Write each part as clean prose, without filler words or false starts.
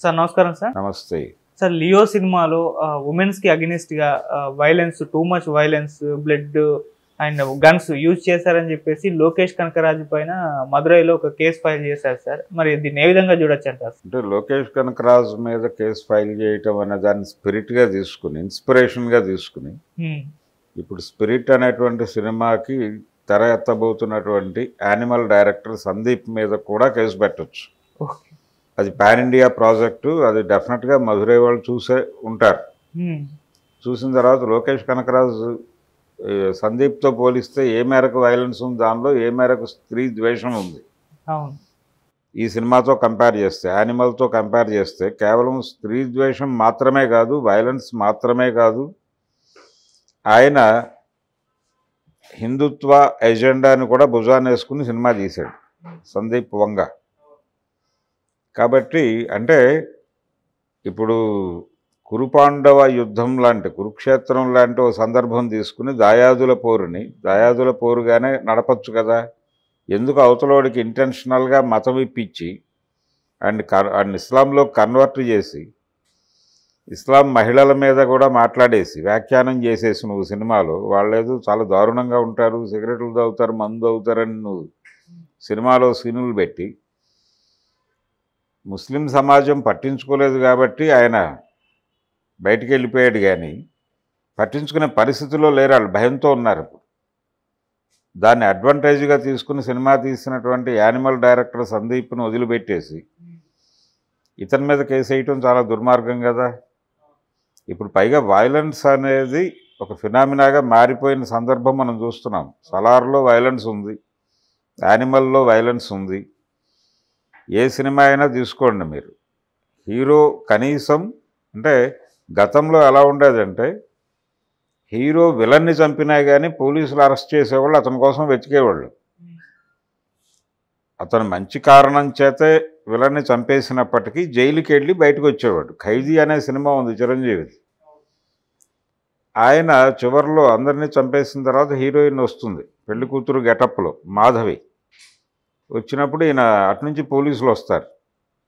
Sir నమస్కారం sir. నమస్తే sir Leo సినిమాలో ఉమెన్స్ కి అగెనిస్ట్ గా violence, too much violence, blood and guns use చేశారని చెప్పేసి లోకేష్ కనకరాజు పైన మదురైలో ఒక కేసు ఫైల్ చేశారు సార్. మరి దీన్ని ఏ విధంగా చూడొచ్చు అంటారు? అంటే లోకేష్ కనకరాజు మీద కేసు ఫైల్ చేయటం అనే దాన్ని స్పిరిట్గా తీసుకుని, ఇన్స్పిరేషన్గా తీసుకుని ఇప్పుడు స్పిరిట్ అనేటువంటి సినిమాకి తెర ఎత్తబోతున్నటువంటి యానిమల్ డైరెక్టర్ సందీప్ మీద కూడా కేసు పెట్టచ్చు. అది పాన్ ఇండియా ప్రాజెక్టు. అది డెఫినెట్గా మధురై వాళ్ళు చూసే ఉంటారు. చూసిన తర్వాత లోకేష్ కనకరాజు సందీప్తో పోలిస్తే ఏ మేరకు వైలెన్స్ ఉంది, దానిలో ఏ మేరకు స్త్రీ ద్వేషం ఉంది ఈ సినిమాతో కంపేర్ చేస్తే, యానిమల్తో కంపేర్ చేస్తే కేవలం స్త్రీ ద్వేషం మాత్రమే కాదు, వైలెన్స్ మాత్రమే కాదు, ఆయన హిందుత్వ ఎజెండాని కూడా భుజాన్ని వేసుకుని సినిమా తీశాడు సందీప్ వంగ. కాబట్టి అంటే ఇప్పుడు కురుపాండవ యుద్ధం లాంటి, కురుక్షేత్రం లాంటి ఓ సందర్భం తీసుకుని దాయాదుల పోరుగానే నడపచ్చు కదా. ఎందుకు అవతలోడికి ఇంటెన్షనల్గా మతం ఇప్పించి అండ్ ఇస్లాంలో కన్వర్ట్ చేసి ఇస్లాం మహిళల మీద కూడా మాట్లాడేసి వ్యాఖ్యానం చేసేసి నువ్వు సినిమాలో వాళ్ళేదో చాలా దారుణంగా ఉంటారు, సిగరెట్లు తాగుతారు, మందు తాగుతారని నువ్వు సినిమాలో సీనులు పెట్టి ముస్లిం సమాజం పట్టించుకోలేదు కాబట్టి ఆయన బయటికి వెళ్ళిపోయాడు. కానీ పట్టించుకునే పరిస్థితిలో లేరు, వాళ్ళు భయంతో ఉన్నారు. ఇప్పుడు దాన్ని అడ్వాంటేజ్గా తీసుకుని సినిమా తీసినటువంటి యానిమల్ డైరెక్టర్ సందీప్ను వదిలిపెట్టేసి ఇతని మీద కేసు వేయటం చాలా దుర్మార్గం కదా. ఇప్పుడు పైగా వైలెన్స్ అనేది ఒక ఫినామినాగా మారిపోయిన సందర్భం మనం చూస్తున్నాం. సలార్లో వైలెన్స్ ఉంది, యానిమల్లో వైలెన్స్ ఉంది. ఏ సినిమా అయినా తీసుకోండి మీరు, హీరో కనీసం అంటే గతంలో ఎలా ఉండేదంటే హీరో విలన్ని చంపినా కానీ పోలీసులు అరెస్ట్ చేసేవాళ్ళు, అతని కోసం వెతికేవాళ్ళు. అతను మంచి కారణం చేతే విలన్ని చంపేసినప్పటికీ జైలుకి వెళ్ళి బయటకు వచ్చేవాడు. ఖైదీ అనే సినిమా ఉంది చిరంజీవిది. ఆయన చివరిలో అందరినీ చంపేసిన తర్వాత హీరోయిన్ వస్తుంది పెళ్లి కూతురు గెటప్లో, మాధవి. వచ్చినప్పుడు ఈయన అటునుంచి పోలీసులు వస్తారు.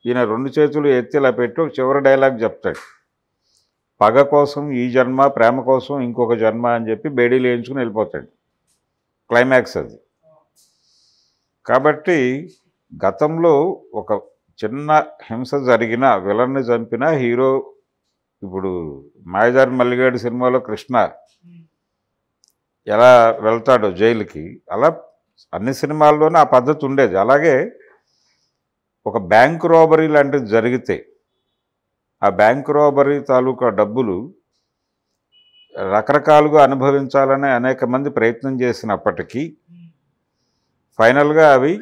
ఈయన రెండు చేతులు ఎత్తి ఇలా పెట్టి చివరి డైలాగ్ చెప్తాడు, పగ కోసం ఈ జన్మ, ప్రేమ కోసం ఇంకొక జన్మ అని చెప్పి బేడీలు వేయించుకుని వెళ్ళిపోతాడు. క్లైమాక్స్ అది. కాబట్టి గతంలో ఒక చిన్న హింస జరిగిన, విలన్ని చంపిన హీరో, ఇప్పుడు మాయదారి మల్లిగాడి సినిమాలో కృష్ణ ఎలా వెళ్తాడో జైలుకి, అలా అన్ని సినిమాల్లోనూ ఆ పద్ధతి ఉండేది. అలాగే ఒక బ్యాంక్ రాబరీ లాంటిది జరిగితే ఆ బ్యాంక్ రాబరీ తాలూకా డబ్బులు రకరకాలుగా అనుభవించాలని అనేక మంది ప్రయత్నం చేసినప్పటికీ ఫైనల్గా అవి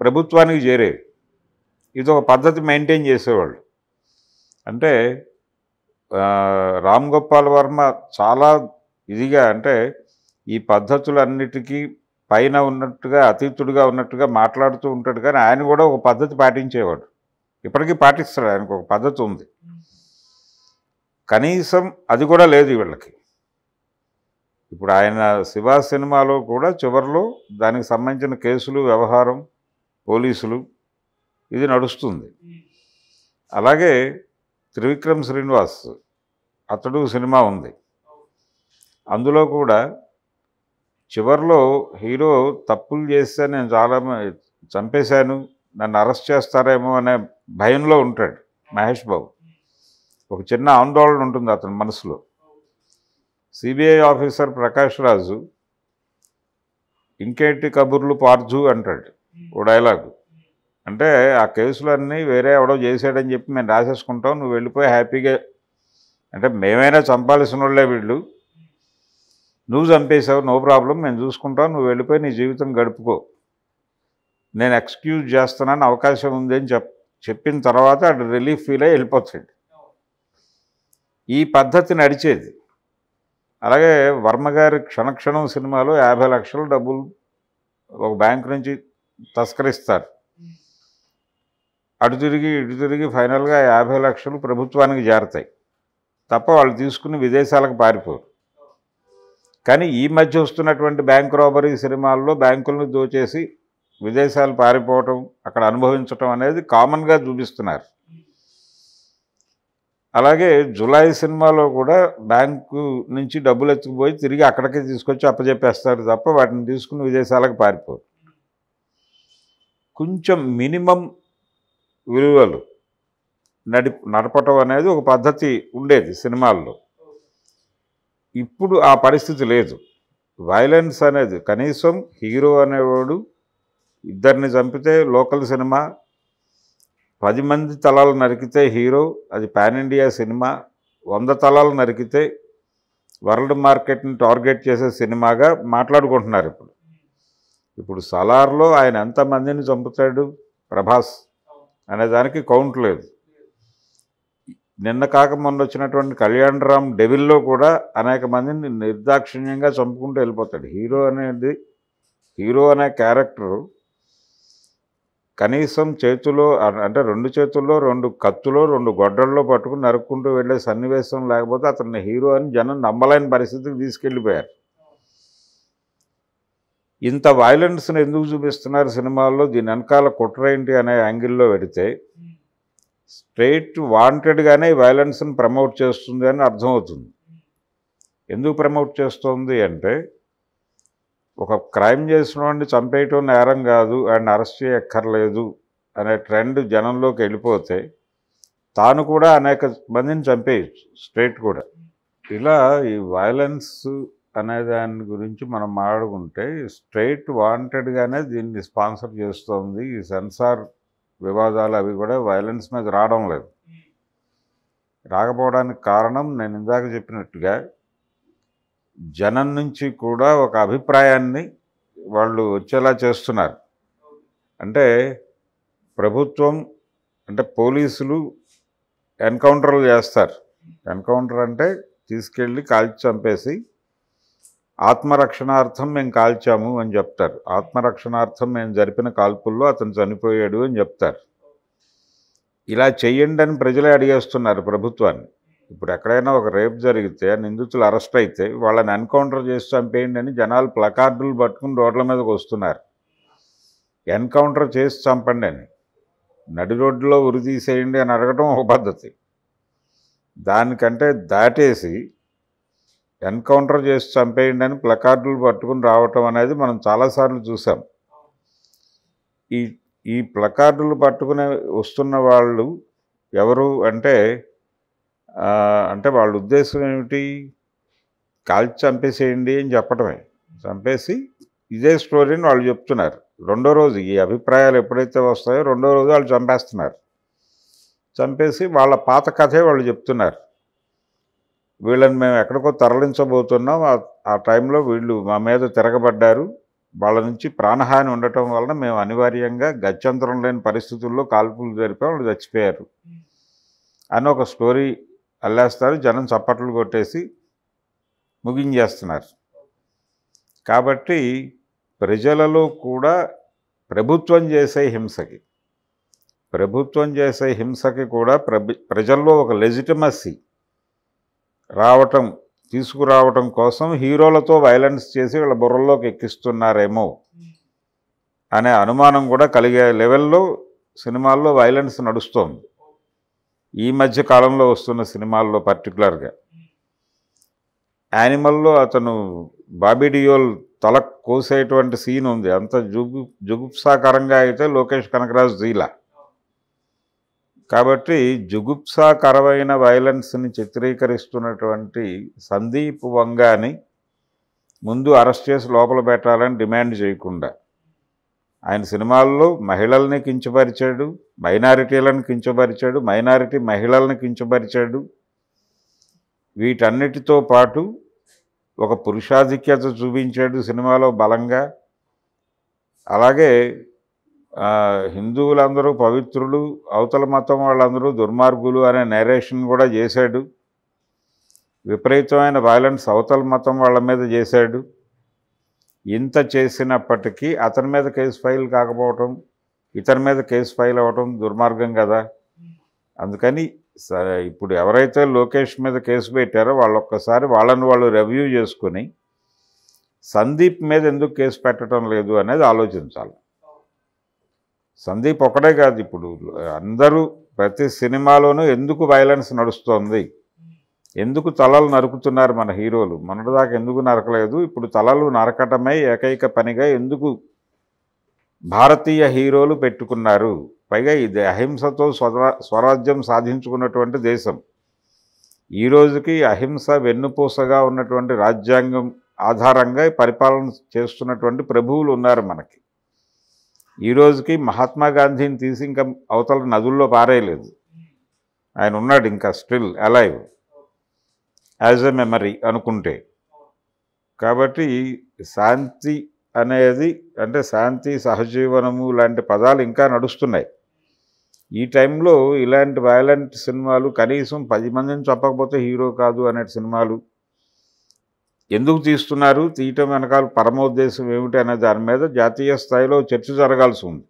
ప్రభుత్వానికి చేరేవి. ఇది ఒక పద్ధతి మెయింటైన్ చేసేవాళ్ళు. అంటే రామ్ గోపాల్ వర్మ చాలా ఇదిగా, అంటే ఈ పద్ధతులన్నిటికీ పైన ఉన్నట్టుగా, అతీతుడిగా ఉన్నట్టుగా మాట్లాడుతూ ఉంటాడు. కానీ ఆయన కూడా ఒక పద్ధతి పాటించేవాడు, ఇప్పటికీ పాటిస్తాడు. ఆయనకు ఒక పద్ధతి ఉంది. కనీసం అది కూడా లేదు వీళ్ళకి. ఇప్పుడు ఆయన శివ సినిమాలో కూడా చివరిలో దానికి సంబంధించిన కేసులు, వ్యవహారం, పోలీసులు ఇది నడుస్తుంది. అలాగే త్రివిక్రమ్ శ్రీనివాస్ అతడు సినిమా ఉంది. అందులో కూడా చివరిలో హీరో తప్పులు చేస్తే నేను చాలా చంపేశాను, నన్ను అరెస్ట్ చేస్తారేమో అనే భయంలో ఉంటాడు మహేష్ బాబు. ఒక చిన్న ఆందోళన ఉంటుంది అతని మనసులో. సిబిఐ ఆఫీసర్ ప్రకాష్ రాజు ఇంకేంటి కబుర్లు పార్జు అంటాడు ఓ డైలాగు. అంటే ఆ కేసులన్నీ వేరే ఎవడో చేశాడని చెప్పి మేము రాసేసుకుంటాం, నువ్వు వెళ్ళిపోయి హ్యాపీగా, అంటే మేమైనా చంపాల్సిన వాళ్ళే వీళ్ళు, నువ్వు చంపేశావు, నో ప్రాబ్లం, మేము చూసుకుంటాం, నువ్వు వెళ్ళిపోయి నీ జీవితం గడుపుకో, నేను ఎక్స్క్యూజ్ చేస్తున్నాను, అవకాశం ఉంది అని చెప్పిన తర్వాత అటు రిలీఫ్ ఫీల్ అయ్యి వెళ్ళిపోతాడు. ఈ పద్ధతి నడిచేది. అలాగే వర్మగారి క్షణక్షణం సినిమాలో 50 లక్షల డబ్బులు ఒక బ్యాంకు నుంచి తస్కరిస్తారు. అటు తిరిగి ఇటు తిరిగి ఫైనల్గా 50 లక్షలు ప్రభుత్వానికి చేరతాయి తప్ప వాళ్ళు తీసుకుని విదేశాలకు పారిపోరు. కానీ ఈ మధ్య వస్తున్నటువంటి బ్యాంక్ రాబరీ సినిమాల్లో బ్యాంకులను దోచేసి విదేశాలు పారిపోవటం, అక్కడ అనుభవించటం అనేది కామన్గా చూపిస్తున్నారు. అలాగే జులై సినిమాలో కూడా బ్యాంకు నుంచి డబ్బులు ఎత్తుకుపోయి తిరిగి అక్కడికే తీసుకొచ్చి అప్పచెప్పేస్తారు తప్ప వాటిని తీసుకుని విదేశాలకు పారిపోరు. కొంచెం మినిమం విలువలు నడపటం అనేది ఒక పద్ధతి ఉండేది సినిమాల్లో. ఇప్పుడు ఆ పరిస్థితి లేదు. వైలెన్స్ అనేది కనీసం హీరో అనేవాడు ఇద్దరిని చంపితే లోకల్ సినిమా, 10 మంది తలాలు నరికితే హీరో, అది పాన్ ఇండియా సినిమా, 100 తలాలు నరికితే వరల్డ్ మార్కెట్ని టార్గెట్ చేసే సినిమాగా మాట్లాడుకుంటున్నారు. ఇప్పుడు సలార్లో ఆయన ఎంతమందిని చంపుతాడు ప్రభాస్ అనే దానికి కౌంట్ లేదు. నిన్న కాక మొన్న వచ్చినటువంటి కళ్యాణ్ రామ్ డెవిల్లో కూడా అనేక మందిని నిర్దాక్షిణ్యంగా చంపుకుంటూ వెళ్ళిపోతాడు. హీరో అనే క్యారెక్టరు కనీసం చేతిలో అంటే 2 చేతుల్లో 2 కత్తులో 2 గొడ్డల్లో పట్టుకుని నరుక్కుంటూ వెళ్ళే సన్నివేశం లేకపోతే అతన్ని హీరో అని జనం నమ్మలేని పరిస్థితికి తీసుకెళ్ళిపోయారు. ఇంత వైలెన్స్ని ఎందుకు చూపిస్తున్నారు సినిమాల్లో, దీని వెనకాల కుట్రేంటి అనే యాంగిల్లో పెడితే స్ట్రైట్ వాంటెడ్గానే వైలెన్స్ని ప్రమోట్ చేస్తుంది అని అర్థమవుతుంది. ఎందుకు ప్రమోట్ చేస్తుంది అంటే, ఒక క్రైమ్ చేసిన వాడిని చంపేయటం నేరం కాదు, అండ్ అరెస్ట్ చేయక్కర్లేదు అనే ట్రెండ్ జనంలోకి వెళ్ళిపోతే తాను కూడా అనేక మందిని చంపేయచ్చు స్ట్రైట్ కూడా. ఇలా ఈ వైలెన్స్ అనే దాని గురించి మనం మాట్లాడుకుంటే స్ట్రైట్ వాంటెడ్గానే దీన్ని స్పాన్సర్ చేస్తుంది. ఈ సెన్సార్ వివాదాలు అవి కూడా వైలెన్స్ మీద రావడం లేదు. రాకపోవడానికి కారణం నేను ఇందాక చెప్పినట్టుగా జనం నుంచి కూడా ఒక అభిప్రాయాన్ని వాళ్ళు వచ్చేలా చేస్తున్నారు. అంటే ప్రభుత్వం అంటే పోలీసులు ఎన్కౌంటర్లు చేస్తారు. ఎన్కౌంటర్ అంటే తీసుకెళ్ళి కాల్చి చంపేసి ఆత్మరక్షణార్థం మేము కాల్చాము అని చెప్తారు. ఆత్మరక్షణార్థం మేము జరిపిన కాల్పుల్లో అతను చనిపోయాడు అని చెప్తారు. ఇలా చెయ్యండి అని ప్రజలే అడిగేస్తున్నారు ప్రభుత్వాన్ని. ఇప్పుడు ఎక్కడైనా ఒక రేప్ జరిగితే నిందితులు అరెస్ట్ అయితే వాళ్ళని ఎన్కౌంటర్ చేసి చంపేయండి అని జనాలు ప్లకార్డులు పట్టుకుని రోడ్ల మీదకి వస్తున్నారు. ఎన్కౌంటర్ చేసి చంపండి అని, నడి రోడ్డులో ఉరి తీసేయండి అని అడగటం ఒక పద్ధతి. దానికంటే దాటేసి ఎన్కౌంటర్ చేసి చంపేయండి అని ప్లకార్డులు పట్టుకుని రావటం అనేది మనం చాలాసార్లు చూసాం. ఈ ప్లకార్డులు పట్టుకుని వస్తున్న వాళ్ళు ఎవరు అంటే వాళ్ళ ఉద్దేశం ఏమిటి, కాల్చి చంపేసేయండి అని చెప్పటమే. చంపేసి ఇదే స్టోరీని వాళ్ళు చెప్తున్నారు. రెండో రోజు ఈ అభిప్రాయాలు ఎప్పుడైతే వస్తాయో రెండో రోజు వాళ్ళు చంపేస్తున్నారు. చంపేసి వాళ్ళ పాత కథే వాళ్ళు చెప్తున్నారు. వీళ్ళని మేము ఎక్కడికో తరలించబోతున్నాం, ఆ టైంలో వీళ్ళు మా మీద తిరగబడ్డారు, వాళ్ళ నుంచి ప్రాణహాని ఉండటం వలన మేము అనివార్యంగా గత్యంతరం లేని పరిస్థితుల్లో కాల్పులు జరిపి వాళ్ళు చచ్చిపోయారు అని ఒక స్టోరీ అల్లేస్తారు. జనం చప్పట్లు కొట్టేసి ముగించేస్తున్నారు. కాబట్టి ప్రజలలో కూడా ప్రభుత్వం చేసే హింసకి కూడా ప్రజల్లో ఒక లెజిటిమసీ తీసుకురావటం కోసం హీరోలతో వైలెన్స్ చేసి వీళ్ళ బుర్రల్లోకి ఎక్కిస్తున్నారేమో అనే అనుమానం కూడా కలిగే లెవెల్లో సినిమాల్లో వైలెన్స్ నడుస్తోంది. ఈ మధ్య కాలంలో వస్తున్న సినిమాల్లో పర్టికులర్గా యానిమల్లో అతను బాబీ డియోల్ తల కోసేటువంటి సీన్ ఉంది. అంత జుగుప్సాకరంగా అయితే లోకేష్ కనకరాజు జీలా. కాబట్టి జుగుప్సాకరమైన వైలెన్స్ని చిత్రీకరిస్తున్నటువంటి సందీప్ వంగాని ముందు అరెస్ట్ చేసి లోపల పెట్టాలని డిమాండ్ చేయకుండా ఆయన సినిమాల్లో మహిళల్ని కించపరిచాడు, మైనారిటీలను కించపరిచాడు, మైనారిటీ మహిళల్ని కించపరిచాడు. వీటన్నిటితో పాటు ఒక పురుషాధిక్యత చూపించాడు సినిమాలో బలంగా. అలాగే హిందువులందరూ పవిత్రులు, అవతల మతం వాళ్ళందరూ దుర్మార్గులు అనే నేరేషన్ కూడా చేశాడు. విపరీతమైన వైలెన్స్ అవతల మతం వాళ్ళ మీద చేశాడు. ఇంత చేసినప్పటికీ అతని మీద కేసు ఫైల్ కాకపోవటం, ఇతని మీద కేసు ఫైల్ అవ్వటం దుర్మార్గం కదా. అందుకని ఇప్పుడు ఎవరైతే లోకేష్ మీద కేసు పెట్టారో వాళ్ళొక్కసారి వాళ్ళని వాళ్ళు రివ్యూ చేసుకుని సందీప్ మీద ఎందుకు కేసు పెట్టడం లేదు అనేది ఆలోచించాలి. సందీప్ ఒక్కడే కాదు, ఇప్పుడు అందరూ ప్రతి సినిమాలోనూ ఎందుకు వైలెన్స్ నడుస్తోంది, ఎందుకు తలలు నరుకుతున్నారు మన హీరోలు, మొన్నటిదాకా ఎందుకు నరకలేదు, ఇప్పుడు తలలు నరకటమే ఏకైక పనిగా ఎందుకు భారతీయ హీరోలు పెట్టుకున్నారు. పైగా ఇది అహింసతో స్వరాజ్యం సాధించుకున్నటువంటి దేశం. ఈ రోజుకి అహింస వెన్నుపూసగా ఉన్నటువంటి రాజ్యాంగం ఆధారంగా పరిపాలన చేస్తున్నటువంటి ప్రభువులు ఉన్నారు మనకి. ఈ రోజుకి మహాత్మా గాంధీని తీసి ఇంకా అవతల నదుల్లో పారేయలేదు. ఆయన ఉన్నాడు ఇంకా still alive as a memory అనుకుంటే. కాబట్టి శాంతి అనేది అంటే శాంతి, సహజీవనము లాంటి పదాలు ఇంకా నడుస్తున్నాయి. ఈ టైంలో ఇలాంటి వైలెంట్ సినిమాలు, కనీసం 10 మందిని చెప్పకపోతే హీరో కాదు అనే సినిమాలు ఎందుకు తీస్తున్నారు, తీయటం వెనకాల పరమోద్దేశం ఏమిటి అనే దాని మీద జాతీయ స్థాయిలో చర్చ జరగాల్సి ఉంది.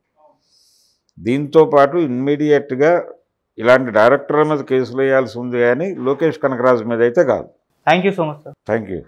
దీంతోపాటు ఇమ్మీడియట్గా ఇలాంటి డైరెక్టర్ల మీద కేసులు వేయాల్సి ఉంది, కానీ లోకేష్ కనకరాజు మీద అయితే కాదు. Thank you so much sir. Thank you.